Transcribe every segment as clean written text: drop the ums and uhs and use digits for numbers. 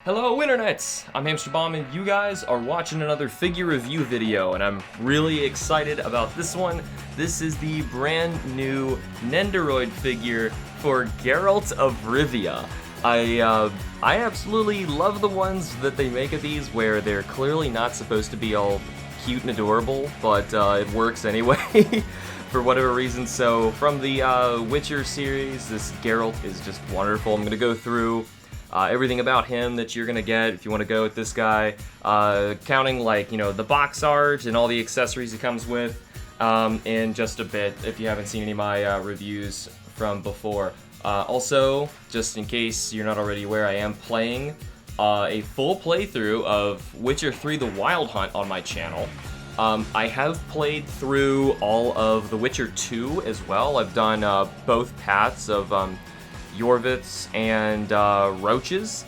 Hello Internet! I'm HamsterBomb and you guys are watching another figure review video, and I'm really excited about this one. This is the brand new Nendoroid figure for Geralt of Rivia. I absolutely love the ones that they make of these where they're clearly not supposed to be all cute and adorable, but it works anyway for whatever reason. So from the Witcher series, this Geralt is just wonderful. I'm going to go through everything about him that you're gonna get if you want to go with this guy, counting the box art and all the accessories he comes with in just a bit if you haven't seen any of my reviews from before. Also, just in case you're not already aware, I am playing a full playthrough of Witcher 3 The Wild Hunt on my channel. I have played through all of The Witcher 2 as well. I've done both paths of Yorviths and Roaches,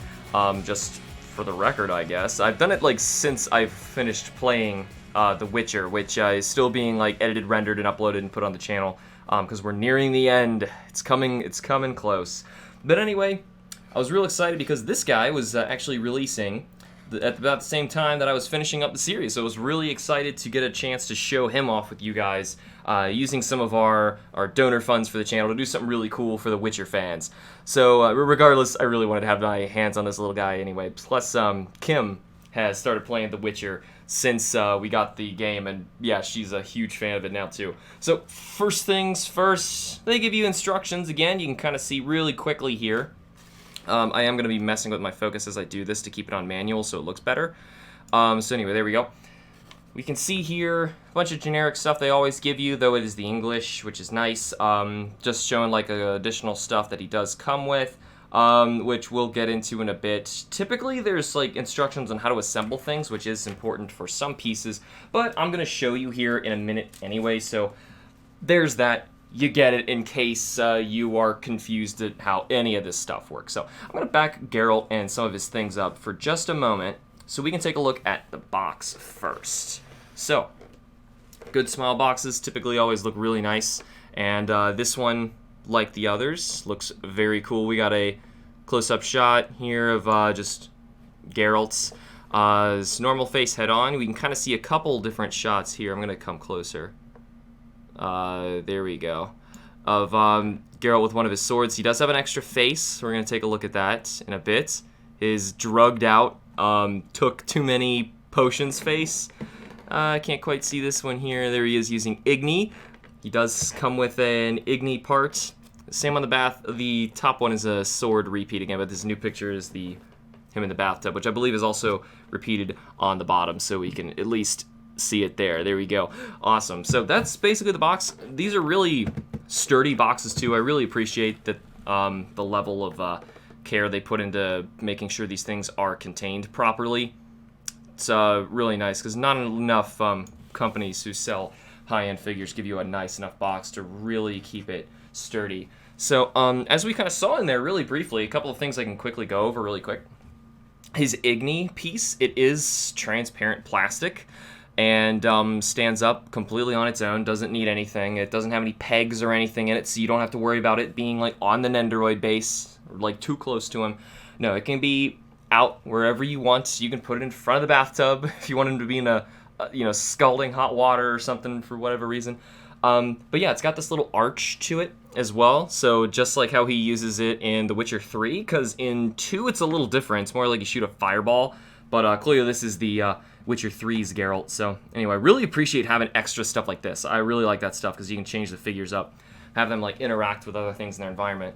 just for the record, I guess. I've done it since I've finished playing The Witcher, which is still being edited, rendered, and uploaded and put on the channel, because we're nearing the end. It's coming close. But anyway, I was real excited because this guy was actually releasing at about the same time that I was finishing up the series, so I was really excited to get a chance to show him off with you guys, using some of our donor funds for the channel to do something really cool for the Witcher fans. So regardless, I really wanted to have my hands on this little guy anyway. Plus, Kim has started playing The Witcher since we got the game, and yeah, she's a huge fan of it now too. So first things first, they give you instructions. Again, you can kind of see really quickly here. I am going to be messing with my focus as I do this to keep it on manual so it looks better. So anyway, there we go. We can see here a bunch of generic stuff they always give you, though it is the English, which is nice. Just showing additional stuff that he does come with, which we'll get into in a bit. Typically there's instructions on how to assemble things, which is important for some pieces, but I'm going to show you here in a minute anyway, so there's that. You get it in case you are confused at how any of this stuff works. So I'm going to back Geralt and some of his things up for just a moment so we can take a look at the box first. So, good smile boxes typically always look really nice, and this one, like the others, looks very cool. We got a close-up shot here of just Geralt's his normal face head-on. We can kind of see a couple different shots here. I'm going to come closer. There we go, of Geralt with one of his swords. He does have an extra face, so we're going to take a look at that in a bit. His drugged out, took too many potions face. I can't quite see this one here. There he is using Igni. He does come with an Igni part. Same on the bath. The top one is a sword repeat again, but this new picture is him in the bathtub, which I believe is also repeated on the bottom, so we can at least see it there. There we go. Awesome. So that's basically the box. These are really sturdy boxes too. I really appreciate that the level of care they put into making sure these things are contained properly. It's really nice because not enough companies who sell high-end figures give you a nice enough box to really keep it sturdy. So as we kind of saw in there really briefly, a couple of things I can quickly go over really quick. His Igni piece, it is transparent plastic and stands up completely on its own, doesn't need anything. It doesn't have any pegs or anything in it, so you don't have to worry about it being on the Nendoroid base or too close to him. No, it can be out wherever you want. You can put it in front of the bathtub if you want him to be in a scalding hot water or something for whatever reason. But yeah, it's got this little arch to it as well, so just like how he uses it in The Witcher 3, because in 2 it's a little different. It's more like you shoot a fireball, but clearly this is the Witcher 3's Geralt. So anyway, I really appreciate having extra stuff like this. I really like that stuff because you can change the figures up, have them interact with other things in their environment.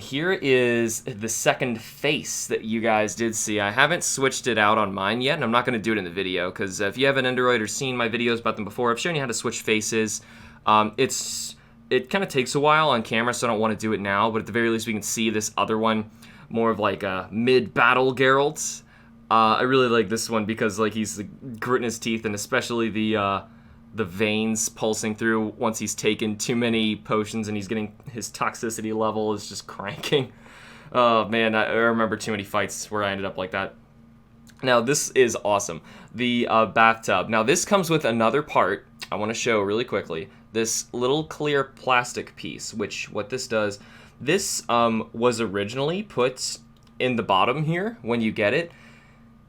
Here is the second face that you guys did see. I haven't switched it out on mine yet, and I'm not going to do it in the video because if you have an Nendoroid or seen my videos about them before, I've shown you how to switch faces. It kind of takes a while on camera, so I don't want to do it now, but at the very least we can see this other one, more of a mid-battle Geralt. I really like this one because he's gritting his teeth, and especially the veins pulsing through once he's taken too many potions and he's getting his toxicity level is just cranking. Oh man, I remember too many fights where I ended up like that. Now this is awesome. The bathtub. Now this comes with another part I want to show really quickly. This little clear plastic piece, which what this does, this was originally put in the bottom here when you get it.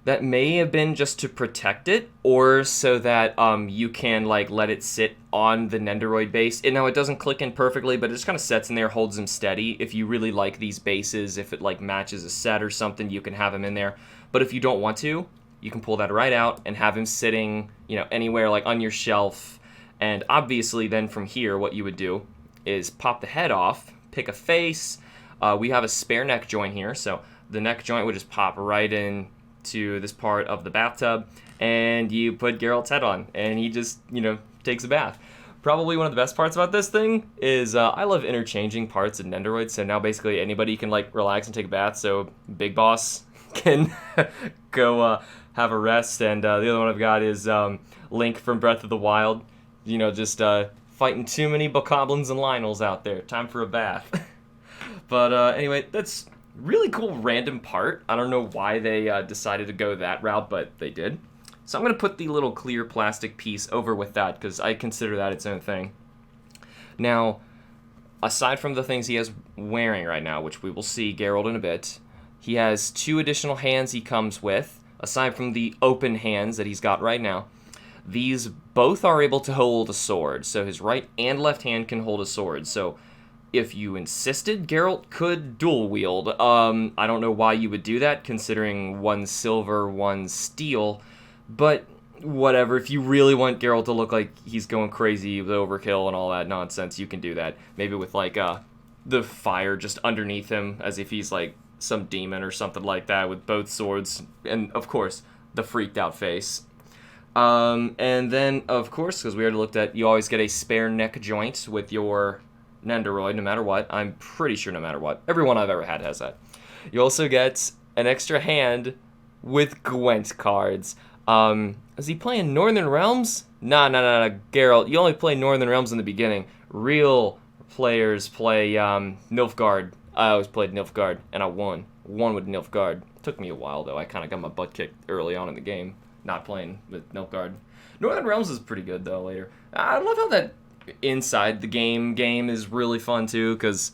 That may have been just to protect it, or so that you can like let it sit on the Nendoroid base. And now it doesn't click in perfectly, but it just kind of sets in there, holds him steady. If you really like these bases, if it like matches a set or something, you can have him in there. But if you don't want to, you can pull that right out and have him sitting, you know, anywhere like on your shelf. And obviously then from here, what you would do is pop the head off, pick a face. We have a spare neck joint here, so the neck joint would just pop right in to this part of the bathtub, and you put Geralt's head on, and he just, you know, takes a bath. Probably one of the best parts about this thing is I love interchanging parts of Nendoroid, so now basically anybody can like relax and take a bath, so Big Boss can go have a rest, and the other one I've got is Link from Breath of the Wild, you know, just fighting too many bokoblins and Lionels out there. Time for a bath. But anyway, that's really cool random part. I don't know why they decided to go that route, but they did. So I'm going to put the little clear plastic piece over with that because I consider that its own thing. Now, aside from the things he has wearing right now, which we will see Geralt in a bit, he has 2 additional hands he comes with, aside from the open hands that he's got right now. These both are able to hold a sword, so his right and left hand can hold a sword. So if you insisted, Geralt could dual wield. I don't know why you would do that, considering one's silver, one's steel, but whatever. If you really want Geralt to look like he's going crazy with overkill and all that nonsense, you can do that. Maybe with like the fire just underneath him, as if he's like some demon or something like that, with both swords, and of course the freaked out face. And then of course, because we already looked at, you always get a spare neck joint with your Nendoroid, no matter what. I'm pretty sure no matter what. Everyone I've ever had has that. You also get an extra hand with Gwent cards. Is he playing Northern Realms? Nah, Geralt, you only play Northern Realms in the beginning. Real players play Nilfgaard. I always played Nilfgaard, and I won. Won with Nilfgaard. Took me a while, though. I kind of got my butt kicked early on in the game, not playing with Nilfgaard. Northern Realms is pretty good, though, later. I love how that inside the game is really fun, too, because,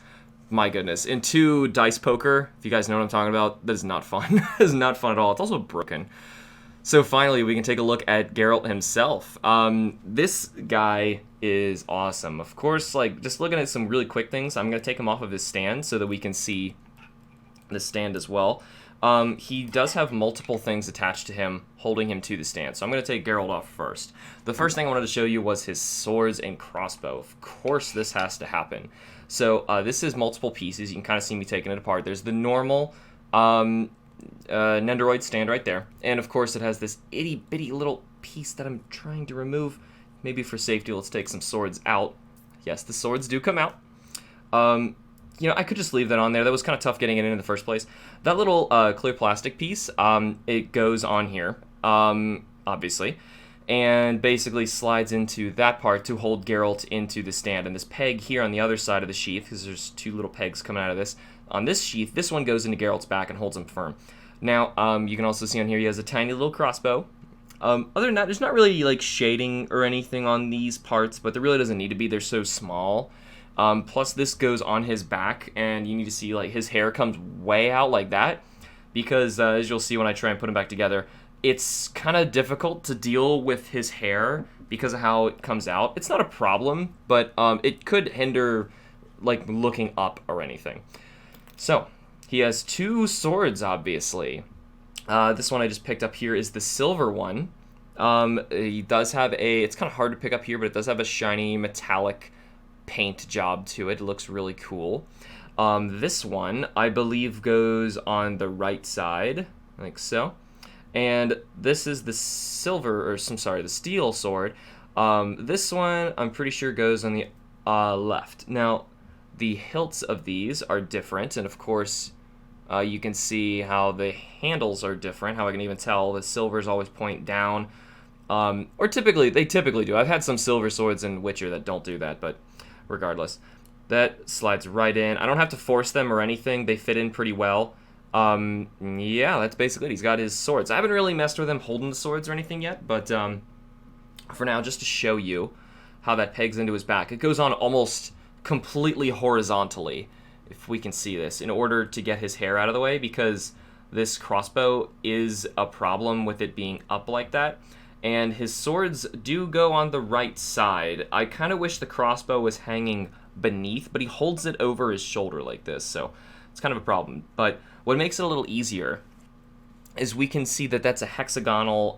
my goodness, in 2 dice poker, if you guys know what I'm talking about, that is not fun. That is not fun at all. It's also broken. So finally, we can take a look at Geralt himself. This guy is awesome. Of course, like, just looking at some really quick things, I'm going to take him off of his stand so that we can see the stand as well. He does have multiple things attached to him, holding him to the stand. So I'm going to take Geralt off first. The first thing I wanted to show you was his swords and crossbow. Of course, this has to happen. So this is multiple pieces. You can kind of see me taking it apart. There's the normal Nendoroid stand right there. And of course, it has this itty-bitty little piece that I'm trying to remove. Maybe for safety, let's take some swords out. Yes, the swords do come out. You know, I could just leave that on there. That was kind of tough getting it in the first place. That little clear plastic piece, it goes on here, obviously, and basically slides into that part to hold Geralt into the stand. And this peg here on the other side of the sheath, because there's 2 little pegs coming out of this, on this sheath, this one goes into Geralt's back and holds him firm. Now, you can also see on here he has a tiny little crossbow. Other than that, there's not really like shading or anything on these parts, but there really doesn't need to be. They're so small. Plus this goes on his back, and you need to see like his hair comes way out like that, because as you'll see when I try and put him back together, it's kind of difficult to deal with his hair because of how it comes out. It's not a problem, but it could hinder like looking up or anything. So he has 2 swords, obviously. This one I just picked up here is the silver one. He does have it's kind of hard to pick up here, but it does have a shiny metallic paint job to it. It looks really cool. This one, I believe, goes on the right side, like so. And this is the the steel sword. This one, I'm pretty sure, goes on the left. Now, the hilts of these are different, and of course, you can see how the handles are different, how I can even tell the silvers always point down. Or they typically do. I've had some silver swords in Witcher that don't do that, but regardless, that slides right in. I don't have to force them or anything. They fit in pretty well. Yeah, that's basically it. He's got his swords. I haven't really messed with him holding the swords or anything yet, but for now, just to show you how that pegs into his back. It goes on almost completely horizontally, if we can see this, in order to get his hair out of the way, because this crossbow is a problem with it being up like that. And his swords do go on the right side. I kind of wish the crossbow was hanging beneath, but he holds it over his shoulder like this, so it's kind of a problem. But what makes it a little easier is we can see that that's a hexagonal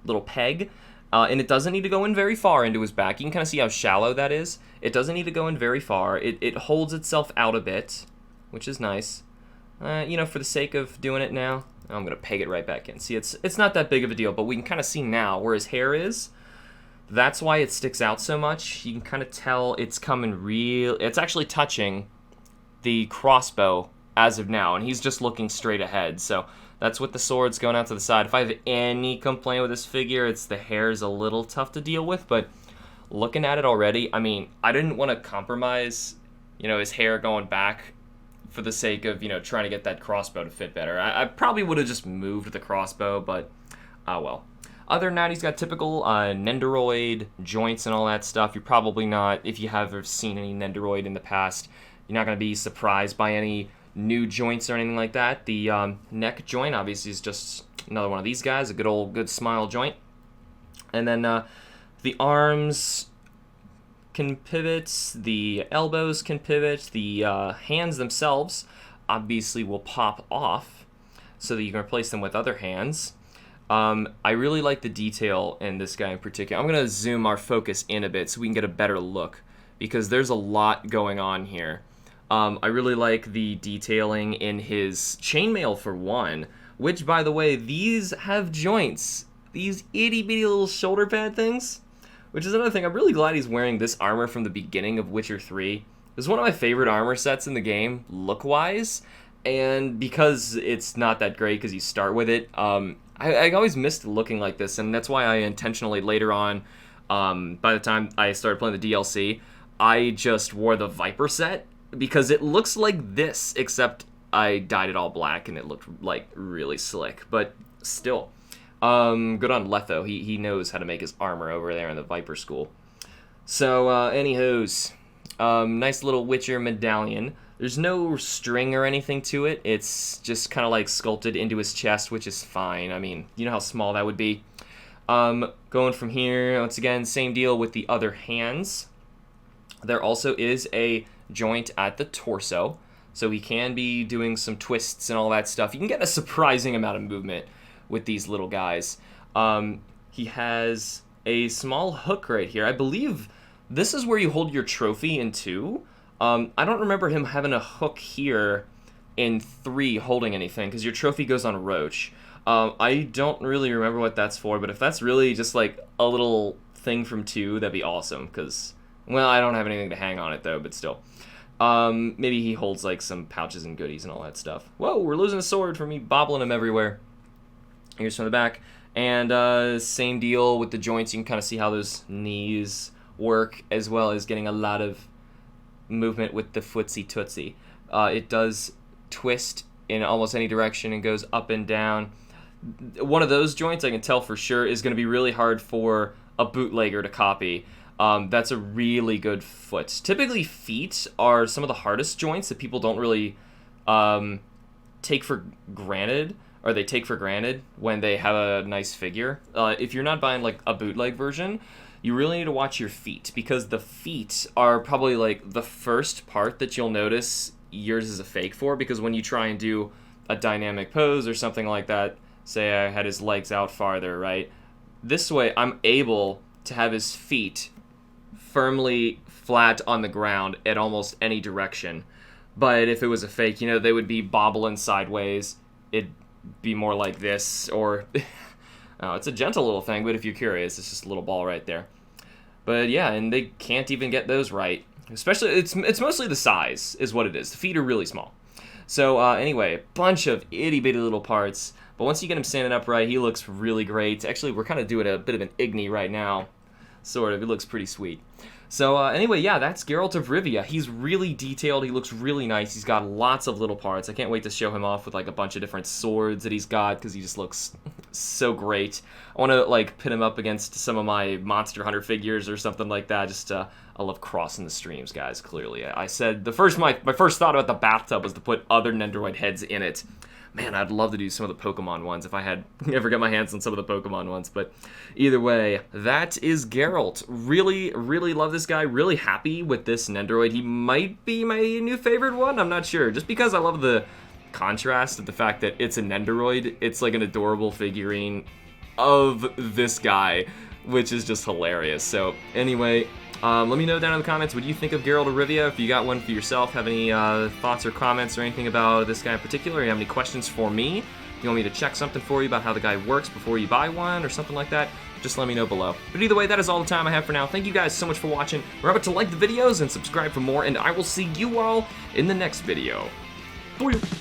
little peg, and it doesn't need to go in very far into his back. You can kind of see how shallow that is. It doesn't need to go in very far. It holds itself out a bit, which is nice. You know, for the sake of doing it now, I'm going to peg it right back in. See, it's not that big of a deal, but we can kind of see now where his hair is. That's why it sticks out so much. You can kind of tell it's coming it's actually touching the crossbow as of now, and he's just looking straight ahead. So that's with the swords going out to the side. If I have any complaint with this figure, it's the hair's a little tough to deal with, but looking at it already, I mean, I didn't want to compromise, you know, his hair going back for the sake of, you know, trying to get that crossbow to fit better. I probably would have just moved the crossbow, but well. Other than that, he's got typical Nendoroid joints and all that stuff. You're probably not, if you have seen any Nendoroid in the past, you're not going to be surprised by any new joints or anything like that. The neck joint, obviously, is just another one of these guys, a good smile joint. And then the arms can pivot, the elbows can pivot, the hands themselves obviously will pop off so that you can replace them with other hands. I really like the detail in this guy in particular. I'm going to zoom our focus in a bit so we can get a better look, because there's a lot going on here. I really like the detailing in his chainmail for one, which, by the way, these have joints. These itty-bitty little shoulder pad things, which is another thing. I'm really glad he's wearing this armor from the beginning of Witcher 3. It's one of my favorite armor sets in the game, look-wise, and because it's not that great because you start with it, I always missed looking like this, and that's why I intentionally later on, by the time I started playing the DLC, I just wore the Viper set, because it looks like this, except I dyed it all black, and it looked, like, really slick, but still. Good on Letho. He knows how to make his armor over there in the Viper school. So, anywho's, nice little Witcher medallion. There's no string or anything to it. It's just kind of like sculpted into his chest, which is fine. I mean, you know how small that would be. Going from here, once again, same deal with the other hands. There also is a joint at the torso, so he can be doing some twists and all that stuff. You can get a surprising amount of movement with these little guys. He has a small hook right here. I believe this is where you hold your trophy in 2. I don't remember him having a hook here in 3 holding anything, because your trophy goes on a roach. I don't really remember what that's for, but if that's really just like a little thing from 2, that'd be awesome, because, well, I don't have anything to hang on it, though, but still. Maybe he holds like some pouches and goodies and all that stuff. Whoa, we're losing a sword from me bobbling him everywhere. Here's from the back. And same deal with the joints. You can kind of see how those knees work, as well as getting a lot of movement with the footsie tootsie. It does twist in almost any direction and goes up and down. One of those joints, I can tell for sure, is going to be really hard for a bootlegger to copy. That's a really good foot. Typically, feet are some of the hardest joints that people don't really take for granted, or they take for granted when they have a nice figure. If you're not buying like a bootleg version, you really need to watch your feet, because the feet are probably like the first part that you'll notice yours is a fake for, because when you try and do a dynamic pose or something like that, say I had his legs out farther, right? This way I'm able to have his feet firmly flat on the ground at almost any direction. But if it was a fake, you know, they would be bobbling sideways. It'd be more like this, or... Oh, it's a gentle little thing, but if you're curious, it's just a little ball right there. But yeah, and they can't even get those right. Especially, it's mostly the size is what it is. The feet are really small. So anyway, a bunch of itty-bitty little parts. But once you get him standing upright, he looks really great. Actually, we're kind of doing a bit of an Igni right now. Sort of. It looks pretty sweet. So anyway, yeah, that's Geralt of Rivia. He's really detailed. He looks really nice. He's got lots of little parts. I can't wait to show him off with like a bunch of different swords that he's got, because he just looks so great. I want to like pin him up against some of my Monster Hunter figures or something like that. Just I love crossing the streams, guys. Clearly, I said my first thought about the bathtub was to put other Nendoroid heads in it. Man, I'd love to do some of the Pokemon ones if I had ever get my hands on some of the Pokemon ones. But either way, that is Geralt. Really, really love this guy. Really happy with this Nendoroid. He might be my new favorite one. I'm not sure. Just because I love the contrast of the fact that it's a Nendoroid. It's like an adorable figurine of this guy, which is just hilarious. So anyway, let me know down in the comments what you think of Geralt of Rivia. If you got one for yourself, have any thoughts or comments or anything about this guy in particular, or you have any questions for me, if you want me to check something for you about how the guy works before you buy one or something like that, just let me know below. But either way, that is all the time I have for now. Thank you guys so much for watching. Remember to like the videos and subscribe for more, and I will see you all in the next video. Bye.